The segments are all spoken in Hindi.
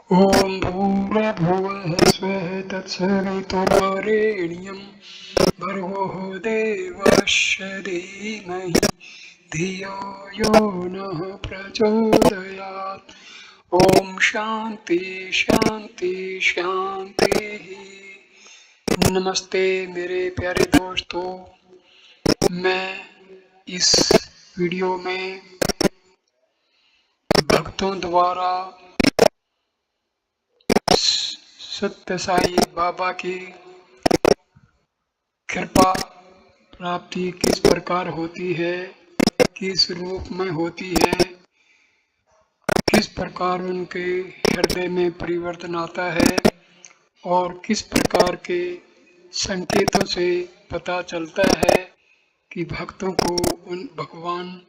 ॐ भूर्भुवः स्वः तत्सवितुर्वरेण्यं भर्गो देवस्य धीमहि धियो यो नः प्रचोदयात्। ओम शांति शांति शांति। नमस्ते मेरे प्यारे दोस्तों, मैं इस वीडियो में भक्तों द्वारा सत्य साई बाबा की कृपा प्राप्ति किस प्रकार होती है, किस रूप में होती है, किस प्रकार उनके हृदय में परिवर्तन आता है और किस प्रकार के संकेतों से पता चलता है कि भक्तों को उन भगवान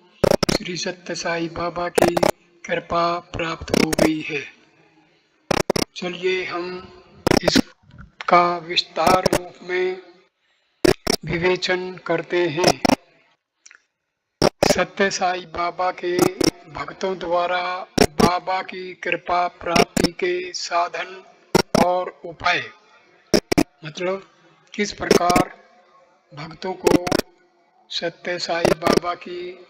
श्री सत्य साई बाबा की कृपा प्राप्त हो गई है। चलिए हम इसका विस्तार रूप में विवेचन करते हैं। सत्य साई बाबा के भक्तों द्वारा बाबा की कृपा प्राप्ति के साधन और उपाय, मतलब किस प्रकार भक्तों को सत्य साई बाबा की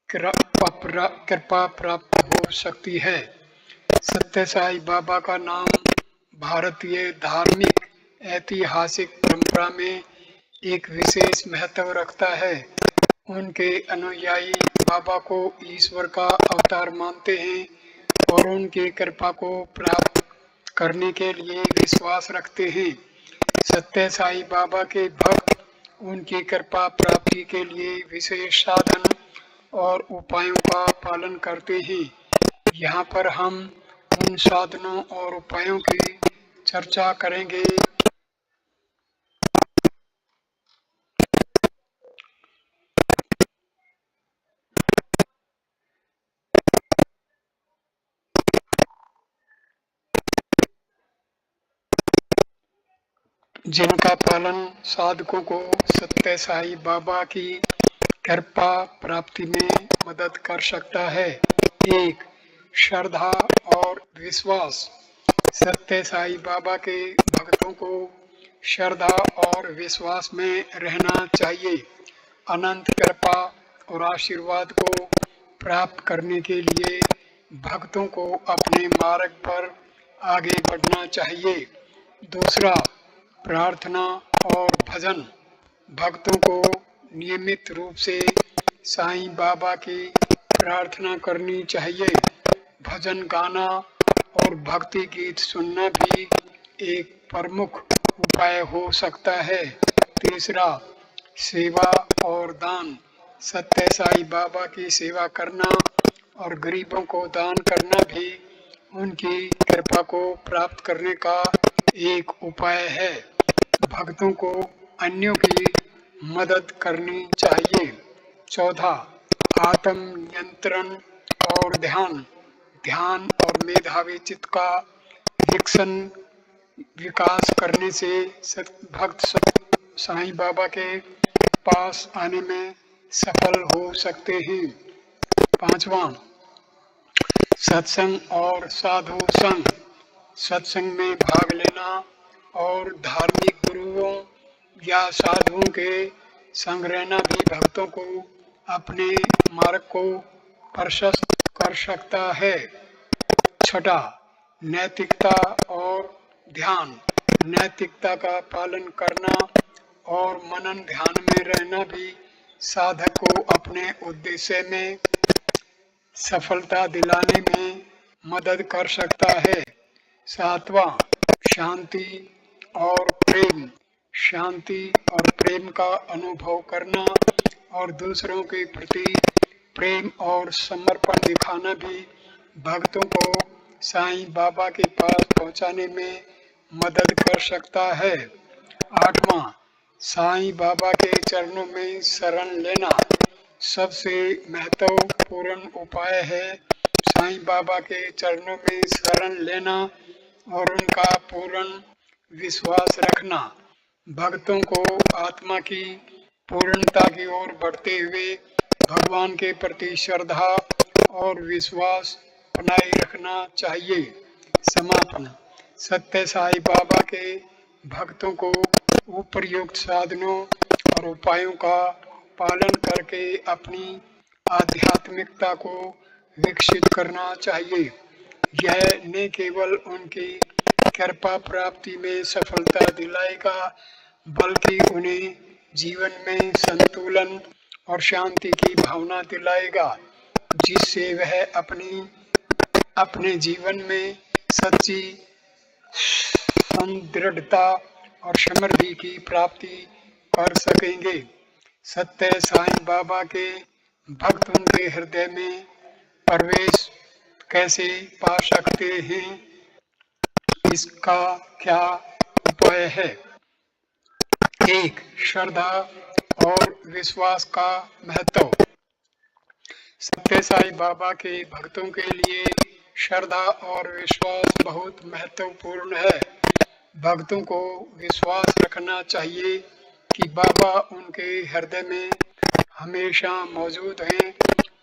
कृपा प्राप्त हो सकती है। सत्य साई बाबा का नाम भारतीय धार्मिक ऐतिहासिक परंपरा में एक विशेष महत्व रखता है। उनके अनुयायी बाबा को ईश्वर का अवतार मानते हैं और उनकी कृपा को प्राप्त करने के लिए विश्वास रखते हैं। सत्य साई बाबा के भक्त उनकी कृपा प्राप्ति के लिए विशेष साधन और उपायों का पालन करते हैं। यहाँ पर हम उन साधनों और उपायों की चर्चा करेंगे। जिनका पालन साधकों को सत्य साई बाबा की कृपा प्राप्ति में मदद कर सकता है। 1. श्रद्धा और विश्वास। सत्य साई बाबा के भक्तों को श्रद्धा और विश्वास में रहना चाहिए। अनंत कृपा और आशीर्वाद को प्राप्त करने के लिए भक्तों को अपने मार्ग पर आगे बढ़ना चाहिए। 2. प्रार्थना और भजन। भक्तों को नियमित रूप से साईं बाबा की प्रार्थना करनी चाहिए। भजन गाना और भक्ति गीत सुनना भी एक प्रमुख उपाय हो सकता है। 3. सेवा और दान। सत्य साई बाबा की सेवा करना और गरीबों को दान करना भी उनकी कृपा को प्राप्त करने का एक उपाय है। भक्तों को अन्यों की मदद करनी चाहिए। 4. आत्म नियंत्रण और ध्यान। ध्यान और मेधावी चित्त का विकास करने से भक्त साईं बाबा के पास आने में सफल हो सकते हैं। 5. सत्संग और साधु संग। सत्संग में भाग लेना और धार्मिक गुरुओं या साधुओं के संग रहना भी भक्तों को अपने मार्ग को प्रशस्त कर सकता है। 6. नैतिकता और ध्यान। नैतिकता का पालन करना और मनन ध्यान में रहना भी साधक को अपने उद्देश्य में सफलता दिलाने में मदद कर सकता है। 7. शांति और प्रेम। शांति और प्रेम का अनुभव करना और दूसरों के प्रति प्रेम और समर्पण दिखाना भी भक्तों को साईं बाबा के पास पहुंचाने में मदद कर सकता है। 8. साईं बाबा के चरणों में शरण लेना। सबसे महत्वपूर्ण उपाय है साईं बाबा के चरणों में शरण लेना और उनका पूर्ण विश्वास रखना। भक्तों को आत्मा की पूर्णता की ओर बढ़ते हुए भगवान के प्रति श्रद्धा और विश्वास बनाए रखना चाहिए। समापन। सत्य साईं बाबा के भक्तों को उपर्युक्त साधनों और उपायों का पालन करके अपनी आध्यात्मिकता को विकसित करना चाहिए। यह न केवल उनकी कृपा प्राप्ति में सफलता दिलाएगा, बल्कि उन्हें जीवन में संतुलन और शांति की भावना दिलाएगा, जिससे वह अपने जीवन में सच्ची संदृढ़ता और समृद्धि की प्राप्ति कर सकेंगे। सत्य साईं बाबा के भक्त उनके हृदय में प्रवेश कैसे पा सकते हैं, इसका क्या उपाय है? 1. श्रद्धा और विश्वास का महत्व। सत्य साईं बाबा के भक्तों के लिए श्रद्धा और विश्वास बहुत महत्वपूर्ण है। भक्तों को विश्वास रखना चाहिए कि बाबा उनके हृदय में हमेशा मौजूद हैं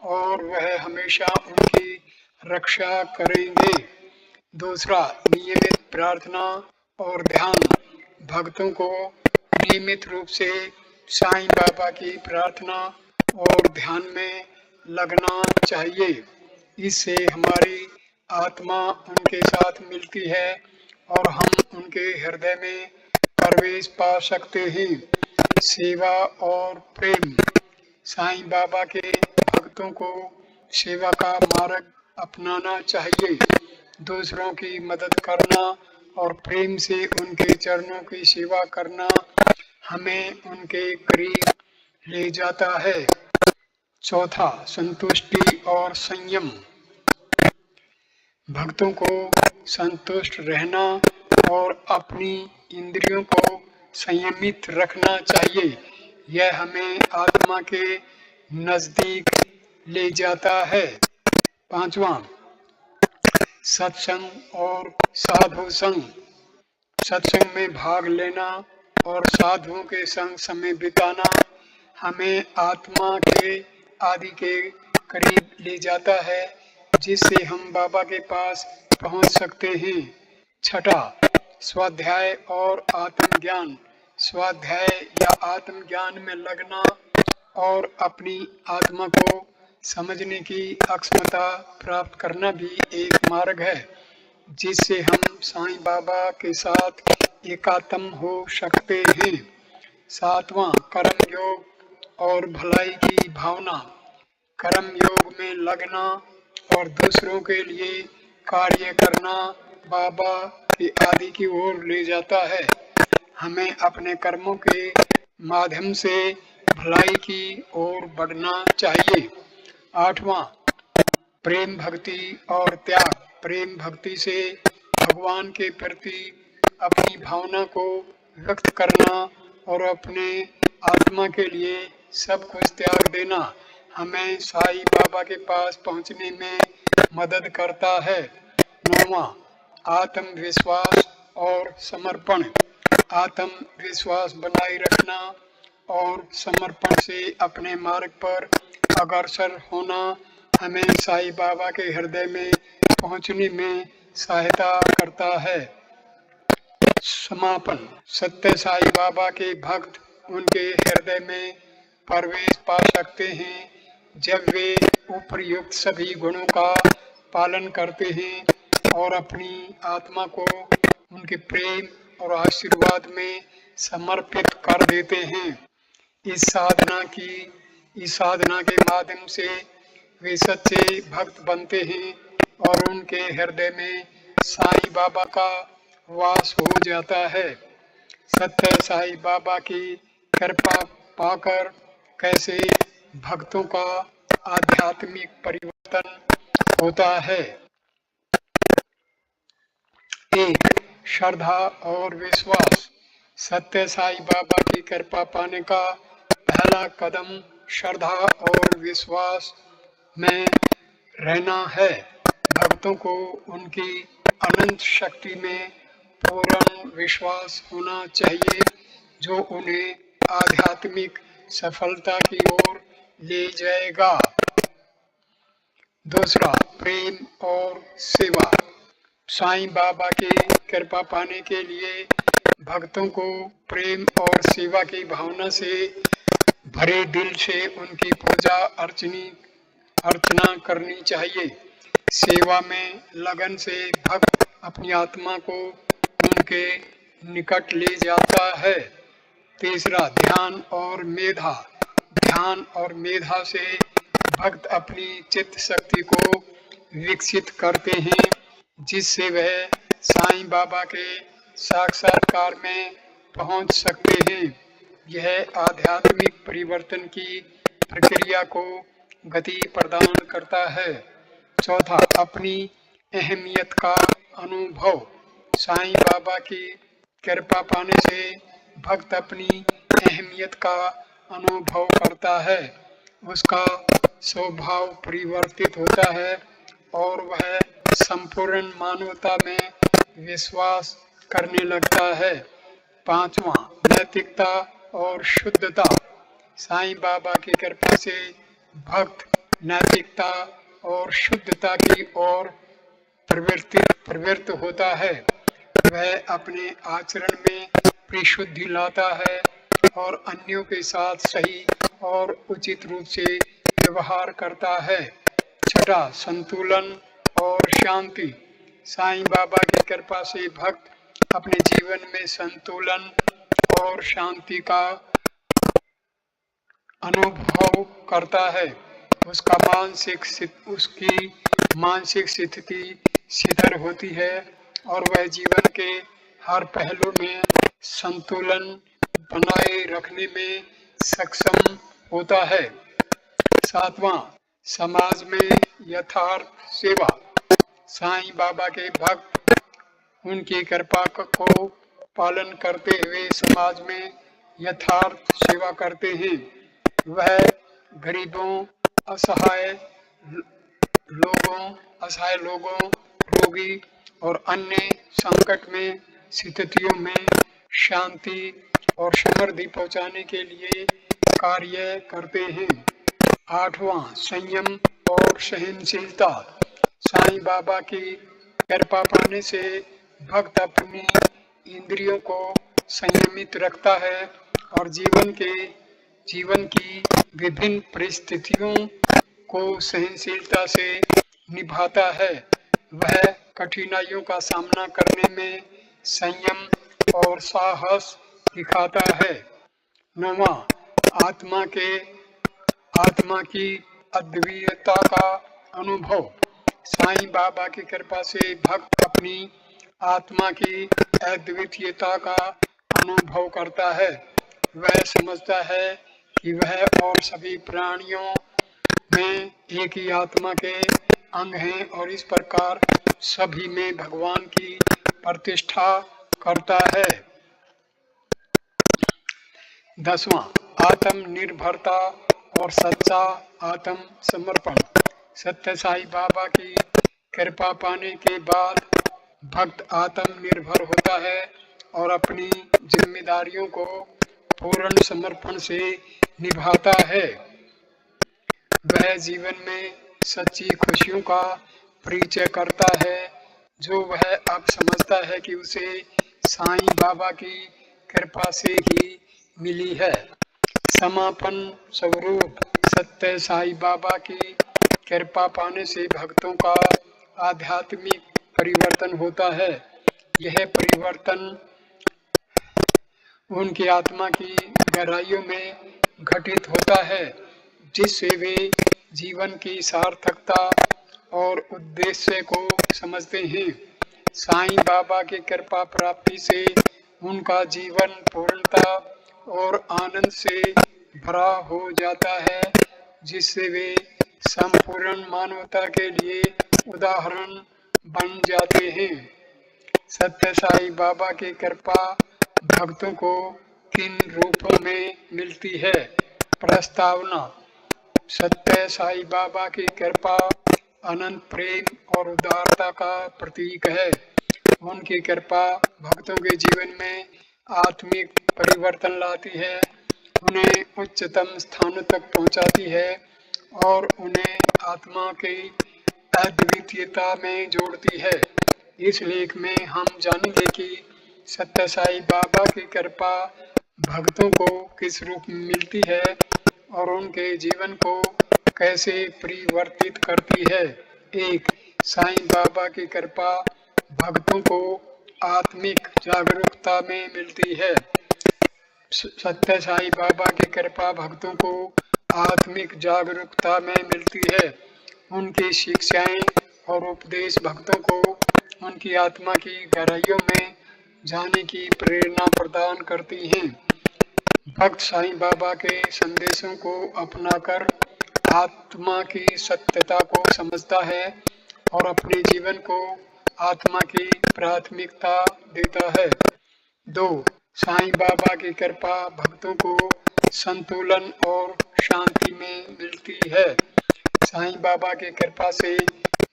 और वह हमेशा उनकी रक्षा करेंगे। 2. नियमित प्रार्थना और ध्यान। भक्तों को नियमित रूप से साईं बाबा की प्रार्थना और ध्यान में लगना चाहिए। इससे हमारी आत्मा उनके साथ मिलती है और हम उनके हृदय में प्रवेश पा सकते हैं। सेवा और प्रेम। साईं बाबा के भक्तों को सेवा का मार्ग अपनाना चाहिए। दूसरों की मदद करना और प्रेम से उनके चरणों की सेवा करना हमें उनके करीब ले जाता है। 4. संतुष्टि और संयम। भक्तों को संतुष्ट रहना और अपनी इंद्रियों को संयमित रखना चाहिए। यह हमें आत्मा के नजदीक ले जाता है। 5. सत्संग और साधु संग। सत्संग में भाग लेना और साधुओं के संग समय बिताना हमें आत्मा के आदि के करीब ले जाता है, जिससे हम बाबा के पास पहुंच सकते हैं। 6. स्वाध्याय और आत्मज्ञान। स्वाध्याय या आत्मज्ञान में लगना और अपनी आत्मा को समझने की अक्षमता प्राप्त करना भी एक मार्ग है, जिससे हम साईं बाबा के साथ एकात्म हो सकते हैं। 7. कर्म योग और भलाई की भावना। कर्म योग में लगना और दूसरों के लिए कार्य करना बाबा की आदि की ओर ले जाता है। हमें अपने कर्मों के माध्यम से भलाई की ओर बढ़ना चाहिए। 8. प्रेम भक्ति और त्याग। प्रेम भक्ति से भगवान के प्रति अपनी भावना को व्यक्त करना और अपने आत्मा के लिए सब कुछ त्याग देना हमें साईं बाबा के पास पहुंचने में मदद करता है। 9. आत्मविश्वास और समर्पण। आत्मविश्वास बनाए रखना और समर्पण से अपने मार्ग पर अग्रसर होना हमें साईं बाबा के हृदय में पहुंचने में सहायता करता है। समापन। सत्य साईं बाबा के भक्त उनके हृदय में प्रवेश पा सकते हैं जब वे उपर्युक्त सभी गुणों का पालन करते हैं और अपनी आत्मा को उनके प्रेम और आशीर्वाद में समर्पित कर देते हैं। इस साधना के माध्यम से वे सच्चे भक्त बनते हैं और उनके हृदय में साईं बाबा का वास हो जाता है। सत्य साईं बाबा की कृपा पाकर कैसे भक्तों का आध्यात्मिक परिवर्तन होता है। 1. श्रद्धा और विश्वास। सत्य साईं बाबा की कृपा पाने का पहला कदम श्रद्धा और विश्वास में रहना है। भक्तों को उनकी अनंत शक्ति में पूर्ण विश्वास होना चाहिए, जो उन्हें आध्यात्मिक सफलता की ओर ले जाएगा। 2. प्रेम और सेवा। साईं बाबा की कृपा पाने के लिए भक्तों को प्रेम और सेवा की भावना से भरे दिल से उनकी पूजा अर्चना करनी चाहिए। सेवा में लगन से भक्त अपनी आत्मा को उनके निकट ले जाता है। तीसरा, ध्यान और मेधा। ध्यान और मेधा से भक्त अपनी चित्त शक्ति को विकसित करते हैं, जिससे वह साईं बाबा के साक्षात्कार में पहुंच सकते हैं। यह आध्यात्मिक परिवर्तन की प्रक्रिया को गति प्रदान करता है। चौथा, अपनी अहमियत का अनुभव। साईं बाबा की कृपा पाने से भक्त अपनी अहमियत का अनुभव करता है। उसका स्वभाव परिवर्तित होता है और वह संपूर्ण मानवता में विश्वास करने लगता है। पांचवा, नैतिकता और शुद्धता। साईं बाबा की कृपा से भक्त नैतिकता और शुद्धता की ओर प्रवृत्त होता है। वह अपने आचरण में परिशुद्धि लाता है और अन्यों के साथ सही और उचित रूप से व्यवहार करता है। छठा, संतुलन और शांति। साईं बाबा की कृपा से भक्त अपने जीवन में संतुलन और शांति का अनुभव करता है। उसकी मानसिक स्थिति स्थिर होती है और वह जीवन के हर पहलू में संतुलन बनाए रखने में सक्षम होता है। सातवां, समाज में यथार्थ सेवा। साईं बाबा के भक्त उनकी कृपा को पालन करते हुए समाज में यथार्थ सेवा करते हैं। वह गरीबों, असहाय लोगों, रोगी और अन्य संकट में स्थितियों में शांति और समृद्धि पहुंचाने के लिए कार्य करते हैं। आठवां, संयम और सहनशीलता। साईं बाबा की कृपा पाने से भक्त अपनी इंद्रियों को संयमित रखता है और जीवन की विभिन्न परिस्थितियों को सहनशीलता से निभाता है। वह कठिनाइयों का सामना करने में संयम और साहस दिखाता है। नौवां, आत्मा की अद्वितीयता का अनुभव। साईं बाबा की कृपा से भक्त अपनी आत्मा की अद्वितीयता का अनुभव करता है। वह समझता है कि वह और सभी प्राणियों में एक ही आत्मा के अंग हैं और इस प्रकार सभी में भगवान की प्रतिष्ठा करता है। 10वां, आत्मनिर्भरता और सच्चा आत्म समर्पण। सत्य साईं बाबा की कृपा पाने के बाद भक्त आत्मनिर्भर होता है और अपनी जिम्मेदारियों को पूर्ण समर्पण से निभाता है। वह जीवन में सच्ची खुशियों का परिचय करता है, जो वह अब समझता है कि उसे साईं बाबा की कृपा से ही मिली है। समापन स्वरूप, सत्य साईं बाबा की कृपा पाने से भक्तों का आध्यात्मिक परिवर्तन होता है। यह परिवर्तन उनकी आत्मा की गहराइयों में घटित होता है, जिससे वे जीवन की सार्थकता और उद्देश्य को समझते हैं। साईं बाबा की कृपा प्राप्ति से उनका जीवन पूर्णता और आनंद से भरा हो जाता है, जिससे वे संपूर्ण मानवता के लिए उदाहरण बन जाते हैं। सत्य साईं बाबा की कृपा भक्तों को किन रूपों में मिलती है? प्रस्तावना। सत्य साईं बाबा की कृपा अनंत प्रेम और उदारता का प्रतीक है। उनकी कृपा भक्तों के जीवन में आत्मिक परिवर्तन लाती है, उन्हें उच्चतम स्थानों तक पहुंचाती है और उन्हें आत्मा की अद्वितीयता में जोड़ती है। इस लेख में हम जानेंगे कि सत्य साईं बाबा की कृपा भक्तों को किस रूप में मिलती है और उनके जीवन को कैसे परिवर्तित करती है। एक, साईं बाबा की कृपा भक्तों को आत्मिक जागरूकता में मिलती है। सत्य साईं बाबा की कृपा भक्तों को आत्मिक जागरूकता में मिलती है। उनकी शिक्षाएं और उपदेश भक्तों को उनकी आत्मा की गहराइयों में जाने की प्रेरणा प्रदान करती हैं। भक्त साईं बाबा के संदेशों को अपनाकर आत्मा की सत्यता को समझता है और अपने जीवन को आत्मा की प्राथमिकता देता है। 2, साईं बाबा की कृपा भक्तों को संतुलन और शांति में मिलती है। साईं बाबा की कृपा से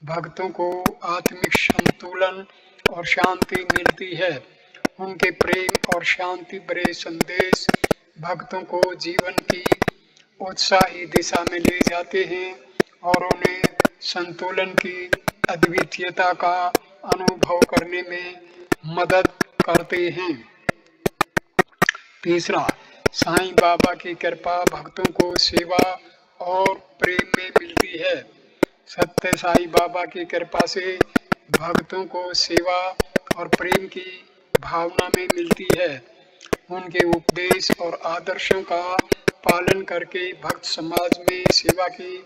भक्तों को आत्मिक संतुलन और शांति मिलती है। उनके प्रेम और शांति भरे संदेश भक्तों को जीवन की उत्साही दिशा में ले जाते हैं और उन्हें संतुलन की अद्वितीयता का अनुभव करने में मदद करते हैं। तीसरा, साईं बाबा की कृपा भक्तों को सेवा और प्रेम में मिलती है। सत्य साईं बाबा की कृपा से भक्तों को सेवा और प्रेम की भावना में मिलती है। उनके उपदेश और आदर्शों का पालन करके भक्त समाज में सेवा की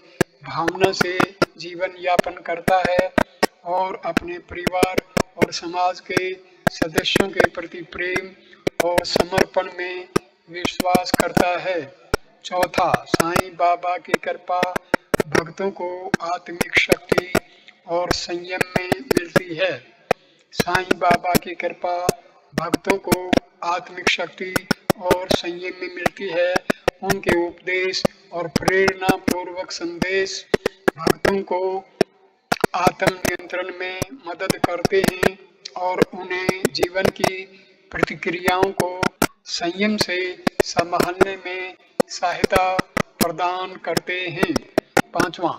भावना से जीवन यापन करता है और अपने परिवार और समाज के सदस्यों के प्रति प्रेम और समर्पण में विश्वास करता है। चौथा, साईं बाबा की कृपा भक्तों को आत्मिक शक्ति और संयम में मिलती है। साईं बाबा की कृपा भक्तों को आत्मिक शक्ति और संयम में मिलती है। उनके उपदेश और प्रेरणा पूर्वक संदेश भक्तों को आत्म नियंत्रण में मदद करते हैं और उन्हें जीवन की प्रतिक्रियाओं को संयम से संभालने में सहायता प्रदान करते हैं। पांचवा,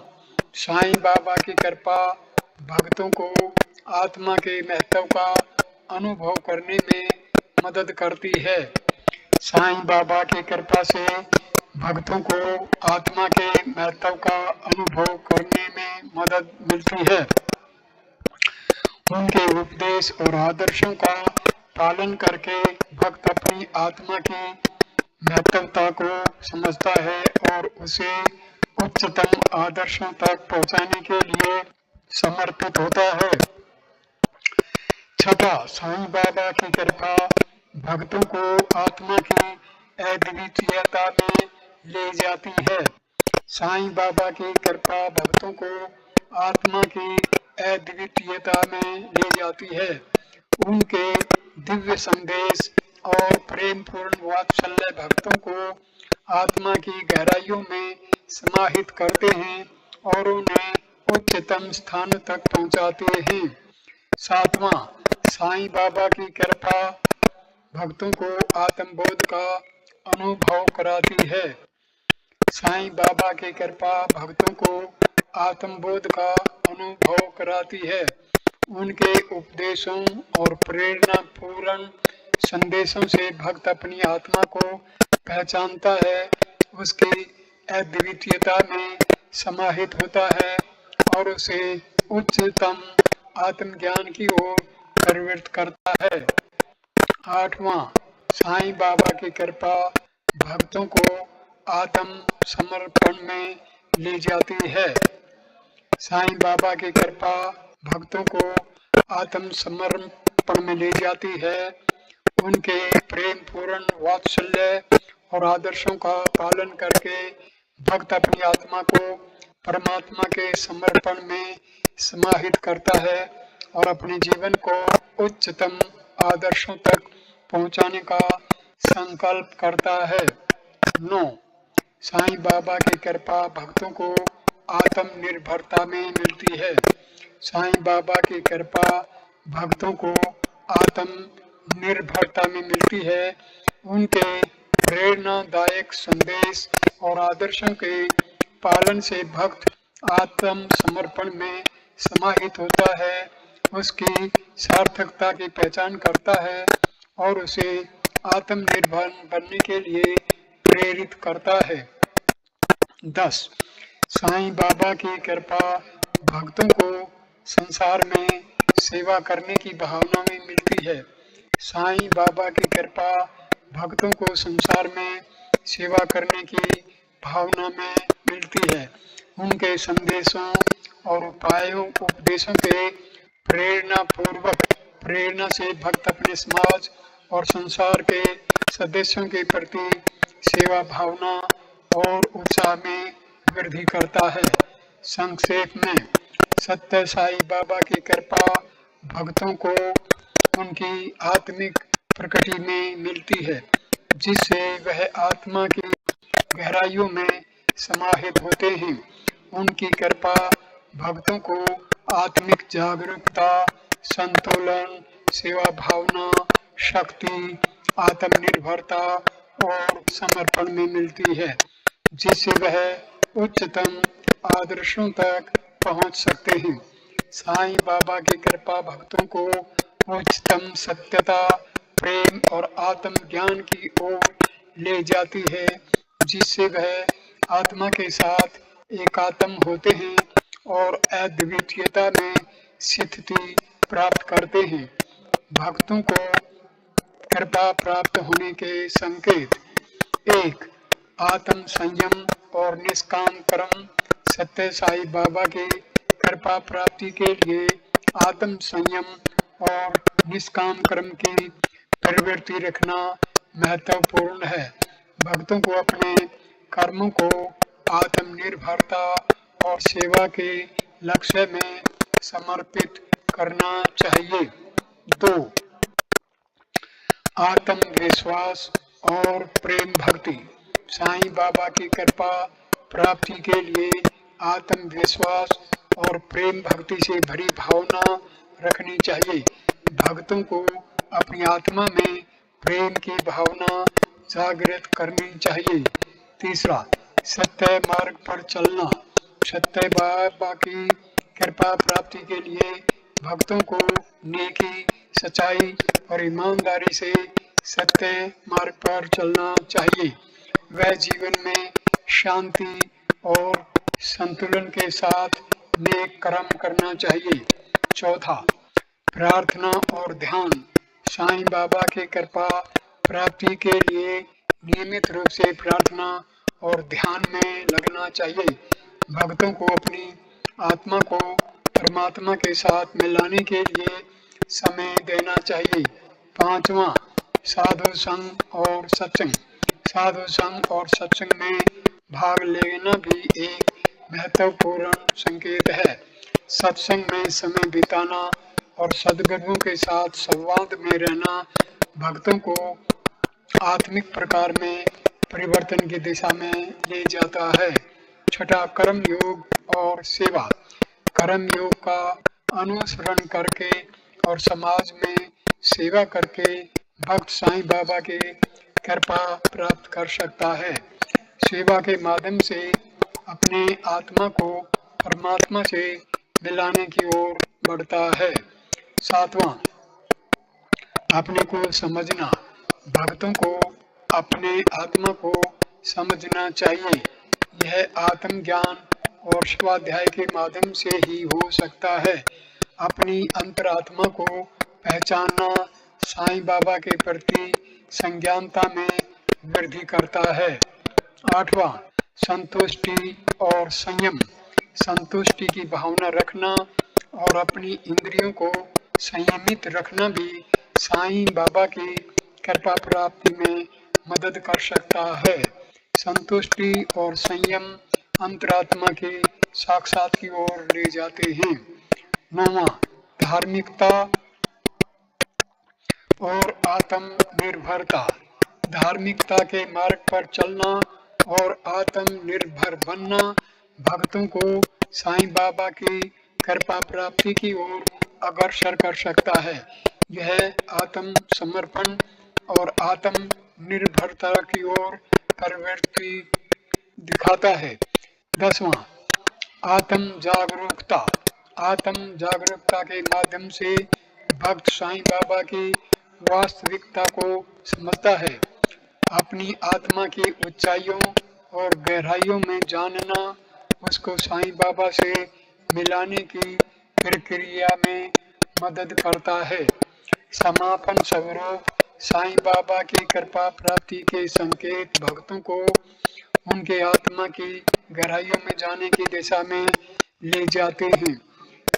साईं बाबा की कृपा भक्तों को आत्मा के महत्व का अनुभव करने में मदद करती है। साईं बाबा की कृपा से भक्तों को आत्मा के महत्व का अनुभव करने में मदद मिलती है। उनके उपदेश और आदर्शों का पालन करके भक्त अपनी आत्मा की महत्वता को समझता है और उसे उच्चतम आदर्शों तक पहुंचाने के लिए समर्पित होता है। छठा, साईं बाबा की कृपा भक्तों को आत्मा की अद्वितीयता में ले जाती है। साईं बाबा की कृपा भक्तों को आत्मा की अद्वितीयता में ले जाती है। उनके दिव्य संदेश और प्रेम पूर्ण वात्सल्य भक्तों को आत्मा की गहराइयों में समाहित करते हैं और उन्हें उच्चतम स्थान तक पहुंचाते हैं। सातवां, साईं बाबा की कृपा भक्तों को आत्मबोध का अनुभव कराती है। साईं बाबा की कृपा भक्तों को आत्मबोध का अनुभव कराती है। उनके उपदेशों और प्रेरणा पूर्ण संदेशों से भक्त अपनी आत्मा को पहचानता है, उसकी अद्वितीयता में समाहित होता है और उसे उच्चतम आत्मज्ञान की ओर प्रवृत्त करता है। आठवां, साईं बाबा की कृपा भक्तों को आत्म समर्पण में ले जाती है। साईं बाबा की कृपा भक्तों को आत्म समर्पण में ले जाती है। उनके प्रेम पूर्ण वात्सल्य और आदर्शों का पालन करके भक्त अपनी आत्मा को परमात्मा के समर्पण में समाहित करता है और अपने जीवन को उच्चतम आदर्शों तक पहुंचाने का संकल्प करता है। 9, साईं बाबा की कृपा भक्तों को आत्मनिर्भरता में मिलती है। साईं बाबा की कृपा भक्तों को आत्मनिर्भरता में मिलती है। उनके प्रेरणादायक संदेश और आदर्शों के पालन से भक्त आत्म समर्पण में समाहित होता है उसकी सार्थकता की पहचान करता है और उसे आत्मनिर्भर बनने के लिए प्रेरित करता है। 10. साईं बाबा की कृपा भक्तों को संसार में सेवा करने की भावना में मिलती है। साईं बाबा की कृपा भक्तों को संसार में सेवा करने की भावना में मिलती है। उनके संदेशों और उपदेशों के प्रेरणा से भक्त अपने समाज और संसार के सदस्यों के प्रति सेवा भावना और उत्साह में वृद्धि करता है। संक्षेप में, सत्य साईं बाबा की कृपा भक्तों को उनकी आत्मिक प्रकृति में मिलती है, जिससे वह आत्मा की गहराइयों में समाहित होते हैं। उनकी कृपा भक्तों को आत्मिक जागरूकता, संतुलन, सेवा भावना, शक्ति, आत्मनिर्भरता और समर्पण में मिलती है, जिससे वह उच्चतम आदर्शों तक पहुंच सकते हैं। साईं बाबा की कृपा भक्तों को उच्चतम सत्यता, प्रेम और आत्म ज्ञान की ओर ले जाती है, जिससे वह आत्मा के साथ एकात्म होते हैं और अद्वितीयता में स्थिति प्राप्त करते हैं। भक्तों को कृपा प्राप्त होने के संकेत: 1. आत्म संयम और निष्काम कर्म। सत्य साईं बाबा की कृपा प्राप्ति के लिए आत्म संयम और निष्काम कर्म की प्रवृत्ति रखना महत्वपूर्ण है। भक्तों को अपने कर्मों को आत्मनिर्भरता और सेवा के लक्ष्य में समर्पित करना चाहिए। 2. आत्मविश्वास और प्रेम भक्ति। साईं बाबा की कृपा प्राप्ति के लिए आत्मविश्वास और प्रेम भक्ति से भरी भावना रखनी चाहिए। भक्तों को अपनी आत्मा में प्रेम की भावना जागृत करनी चाहिए। 3. सत्य मार्ग पर चलना। सत्य बाबा की कृपा प्राप्ति के लिए भक्तों को नेकी, सच्चाई और ईमानदारी से सत्य मार्ग पर चलना चाहिए। वह जीवन में शांति और संतुलन के साथ नेक कर्म करना चाहिए। 4. प्रार्थना और ध्यान। साईं बाबा की कृपा प्राप्ति के लिए नियमित रूप से प्रार्थना और ध्यान में लगना चाहिए। भक्तों को अपनी आत्मा को परमात्मा के साथ मिलाने के लिए समय देना चाहिए। 5. साधु संग और सत्संग। साधु संग और सत्संग में भाग लेना भी एक महत्वपूर्ण संकेत है। सत्संग में समय बिताना और सद्गुरुओं के साथ संवाद में रहना भक्तों को आत्मिक प्रकार में परिवर्तन की दिशा में ले जाता है। 6. कर्म योग और सेवा। कर्म योग का अनुसरण करके और समाज में सेवा करके भक्त साईं बाबा की कृपा प्राप्त कर सकता है। सेवा के माध्यम से अपने आत्मा को परमात्मा से मिलाने की ओर बढ़ता है। 7. अपने को समझना। भक्तों को अपने आत्मा को समझना चाहिए। यह आत्मज्ञान और स्वाध्याय के माध्यम से ही हो सकता है। अपनी अंतरात्मा को पहचानना साईं बाबा के प्रति संज्ञानता में वृद्धि करता है। 8. संतुष्टि और संयम। संतुष्टि की भावना रखना और अपनी इंद्रियों को संयमित रखना भी साईं बाबा की कृपा प्राप्ति में मदद कर सकता है। संतुष्टि और संयम अंतरात्मा के साक्षात की ओर ले जाते हैं। 9. धार्मिकता और आत्मनिर्भरता। धार्मिकता के मार्ग पर चलना और आत्मनिर्भर बनना भक्तों को साईं बाबा की कृपा प्राप्ति की ओर अग्रसर कर सकता है। यह आत्म समर्पण और आत्म निर्भरता की ओर प्रवृत्ति दिखाता है। 10. आत्म जागरूकता। आत्म जागरूकता के माध्यम से भक्त साईं बाबा की वास्तविकता को समझता है। अपनी आत्मा की ऊंचाइयों और गहराइयों में जानना उसको साईं बाबा से मिलाने की प्रक्रिया में मदद करता है। समापन स्वरूप साईं बाबा की कृपा प्राप्ति के संकेत भक्तों को उनके आत्मा की गहराइयों में जाने की दिशा में ले जाते हैं।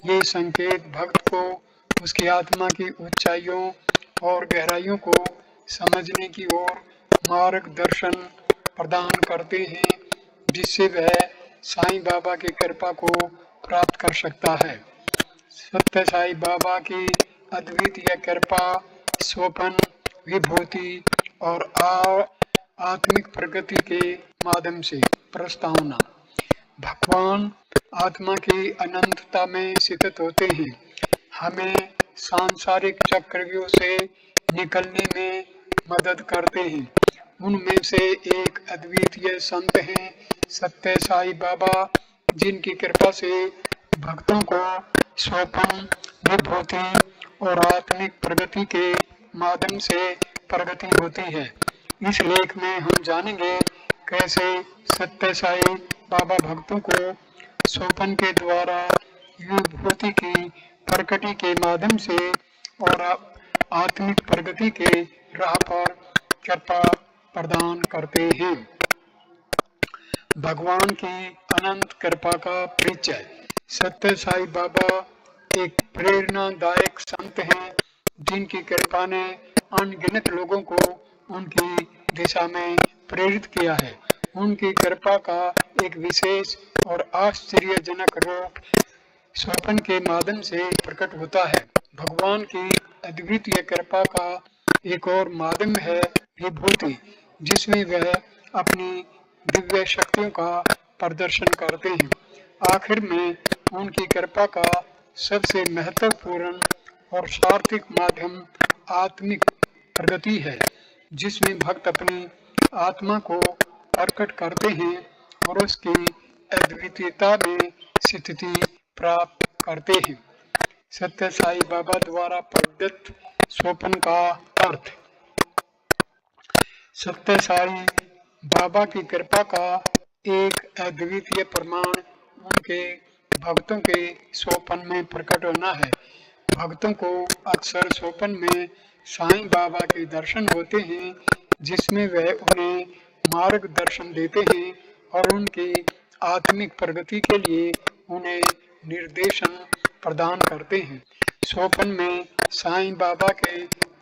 ये संकेत भक्त को उसकी आत्मा की ऊंचाइयों और गहराइयों को समझने की ओर मार्गदर्शन प्रदान करते हैं, जिससे वह साईं बाबा की कृपा को प्राप्त कर सकता है। सत्य साईं बाबा की अद्वितीय कृपा, स्वपन, विभूति और आत्मिक प्रगति के माध्यम से प्रस्तावना। भगवान आत्मा की अनंतता में स्थित होते हैं, हमें सांसारिक चक्रव्यूह से निकलने में मदद करते हैं। उनमें से एक अद्वितीय संत हैं सत्य साईं बाबा, जिनकी कृपा से भक्तों को स्वपन, विभूति और आत्मिक प्रगति के माध्यम से प्रगति होती है। इस लेख में हम जानेंगे कैसे सत्य साईं बाबा भक्तों को स्वपन के द्वारा विभूति की प्रकटी के माध्यम से और आत्मिक प्रगति के राह पर कृपा प्रदान करते हैं। भगवान की अनंत कृपा का परिचय। सत्य साईं बाबा एक प्रेरणादायक संत हैं, जिनकी कृपा ने अनगिनत लोगों को उनकी दिशा में प्रेरित किया है। उनकी कृपा का एक विशेष और आश्चर्यजनक रूप स्वपन के माध्यम से प्रकट होता है। भगवान की अद्वितीय कृपा का एक और माध्यम है विभूति, जिसमें वह अपनी दिव्य शक्तियों का प्रदर्शन करते हैं। आखिर में उनकी कृपा का सबसे महत्वपूर्ण और सार्थक माध्यम आत्मिक प्रगति है, जिसमें भक्त अपनी आत्मा को प्रकट करते हैं और उसकी अद्वितीयता में स्थिति प्राप्त करते हैं। सत्य साईं बाबा द्वारा प्रदत्त स्वपन का अर्थ। सत्य साईं बाबा की कृपा का एक अद्वितीय प्रमाण उनके भक्तों के स्वपन में प्रकट होना है। भक्तों को अक्सर स्वपन में साईं बाबा के दर्शन होते हैं, जिसमें वह उन्हें मार्गदर्शन देते हैं और उनकी आत्मिक प्रगति के लिए उन्हें निर्देशन प्रदान करते हैं। स्वपन में साईं बाबा के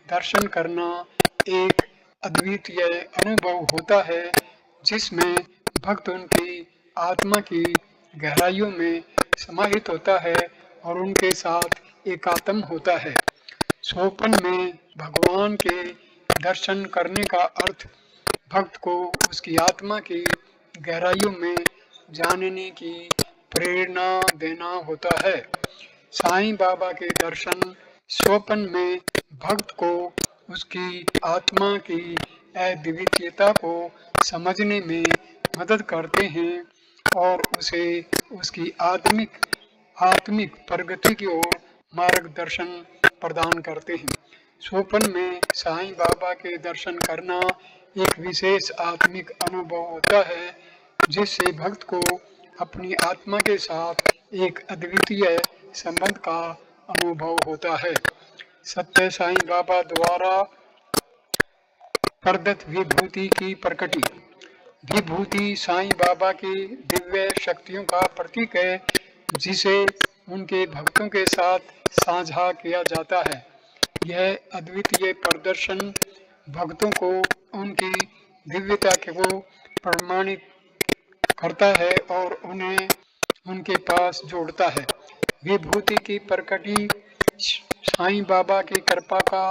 दर्शन करना एक अद्वितीय अनुभव होता है, जिसमें भक्त उनकी आत्मा की गहराइयों में समाहित होता है और उनके साथ एकात्म होता है। स्वपन में भगवान के दर्शन करने का अर्थ भक्त को उसकी आत्मा की गहराइयों में जानने की प्रेरणा देना होता है। साईं बाबा के दर्शन स्वपन में भक्त को उसकी आत्मा की अद्वितीयता को समझने में मदद करते हैं और उसे उसकी आत्मिक प्रगति की ओर मार्गदर्शन प्रदान करते हैं। स्वपन में साईं बाबा के दर्शन करना एक विशेष आत्मिक अनुभव होता है, जिससे भक्त को अपनी आत्मा के साथ एक अद्वितीय संबंध का अनुभव होता है। सत्य साईं बाबा द्वारा प्रदत्त विभूति की प्रकटी। विभूति साईं बाबा की दिव्य शक्तियों का प्रतीक है, जिसे उनके भक्तों के साथ साझा किया जाता है। यह अद्वितीय प्रदर्शन भक्तों को उनकी दिव्यता को प्रमाणित करता है और उन्हें उनके पास जोड़ता है। विभूति की प्रकटी साईं बाबा की कृपा का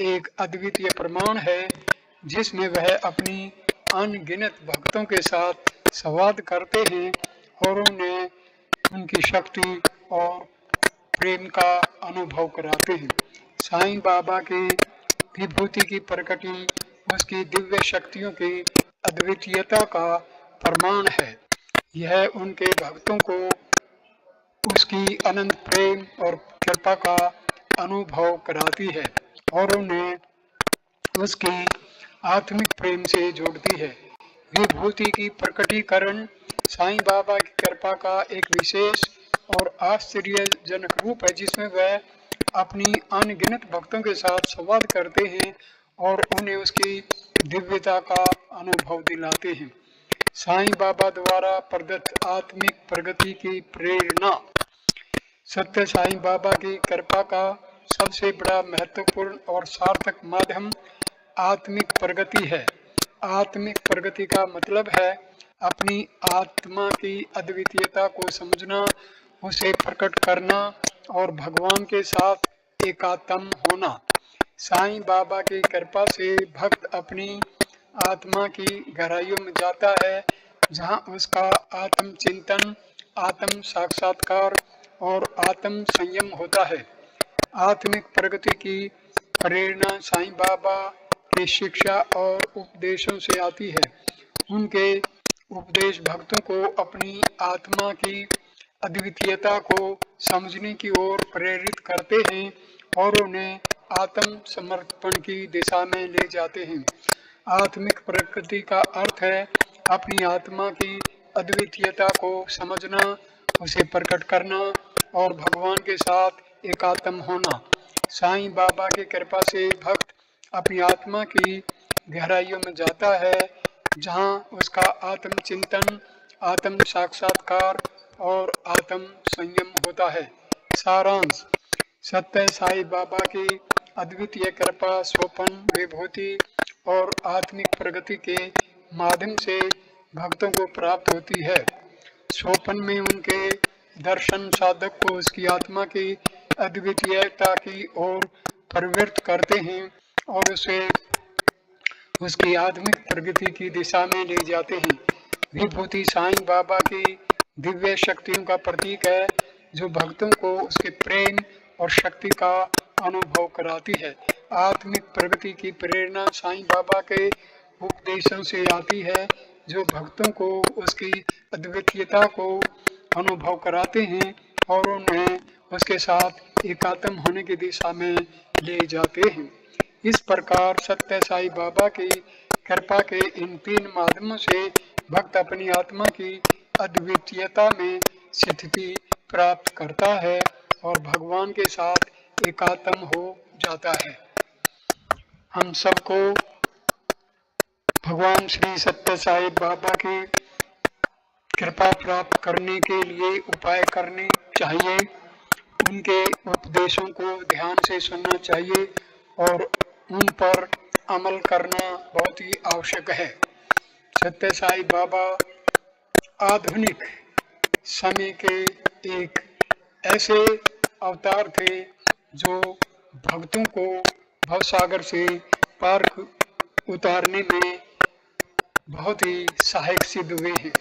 एक अद्वितीय प्रमाण है, जिसमें वह अपनी अनगिनत भक्तों के साथ संवाद करते हैं और उन्हें उनकी शक्ति और प्रेम का अनुभव कराते हैं। साईं बाबा की विभूति की प्रकटी उसकी दिव्य शक्तियों की अद्वितीयता का प्रमाण है। यह उनके भक्तों को उसकी अनंत प्रेम और कृपा का अनुभव कराती है और उन्हें उसकी आत्मिक प्रेम से जोड़ती है। विभूति की प्रकटीकरण साईं बाबा की कृपा का एक विशेष और आश्चर्यजनक रूप है, जिसमें वह अपनी अनगिनत भक्तों के साथ संवाद करते हैं और उन्हें उसकी दिव्यता का अनुभव दिलाते हैं। साईं बाबा द्वारा प्रदत्त आत्मिक प्रगति की प्रेरणा। सत्य साईं बाबा की कृपा का सबसे बड़ा महत्वपूर्ण और सार्थक माध्यम आत्मिक प्रगति है। आत्मिक प्रगति का मतलब है अपनी आत्मा की अद्वितीयता को समझना, उसे प्रकट करना और भगवान के साथ एकात्म होना। साईं बाबा की कृपा से भक्त अपनी आत्मा की गहराइयों में जाता है, जहां उसका आत्म चिंतन, आत्म साक्षात्कार और आत्म संयम होता है। आत्मिक प्रगति की प्रेरणा साईं बाबा की शिक्षा और उपदेशों से आती है। उनके उपदेश भक्तों को अपनी आत्मा की अद्वितीयता को समझने की ओर प्रेरित करते हैं और उन्हें आत्म समर्पण की दिशा में ले जाते हैं। आत्मिक प्रगति का अर्थ है अपनी आत्मा की अद्वितीयता को समझना, उसे प्रकट करना और भगवान के साथ एकात्म होना। साईं बाबा की कृपा से भक्त अपनी आत्मा की गहराइयों में जाता है, जहां उसका आत्म चिंतन, आत्म साक्षात्कार और आत्म संयम होता है। सारांश। सत्य साईं बाबा की अद्वितीय कृपा, सोपन, विभूति और आत्मिक प्रगति के माध्यम से भक्तों को प्राप्त होती है। सोपन में उनके दर्शन साधक को उसकी आत्मा की अद्वितीयता की ओर प्रवृत्त करते हैं और उसे उसकी आत्मिक प्रगति की दिशा में ले जाते हैं। विभूति साईं बाबा की दिव्य शक्तियों का प्रतीक है, जो भक्तों को उसके प्रेम और शक्ति का अनुभव कराती है। आत्मिक प्रगति की प्रेरणा साईं बाबा के उपदेशों से आती है, जो भक्तों को उसकी अद्वितीयता को अनुभव कराते हैं और उन्हें उसके साथ एकात्म होने की दिशा में ले जाते हैं। इस प्रकार सत्य साईं बाबा की कृपा के इन तीन माध्यमों से भक्त अपनी आत्मा की अद्वितीयता में स्थिति प्राप्त करता है और भगवान के साथ एकात्म हो जाता है। हम सबको भगवान श्री सत्य साईं बाबा की कृपा प्राप्त करने के लिए उपाय करने चाहिए। उनके उपदेशों को ध्यान से सुनना चाहिए और उन पर अमल करना बहुत ही आवश्यक है। सत्य साईं बाबा आधुनिक समय के एक ऐसे अवतार थे जो भक्तों को भवसागर से पार उतारने में बहुत ही सहायक सिद्ध हुए हैं।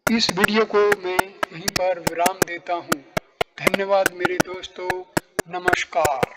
इस वीडियो को मैं यहीं पर विराम देता हूँ। धन्यवाद मेरे दोस्तों, नमस्कार।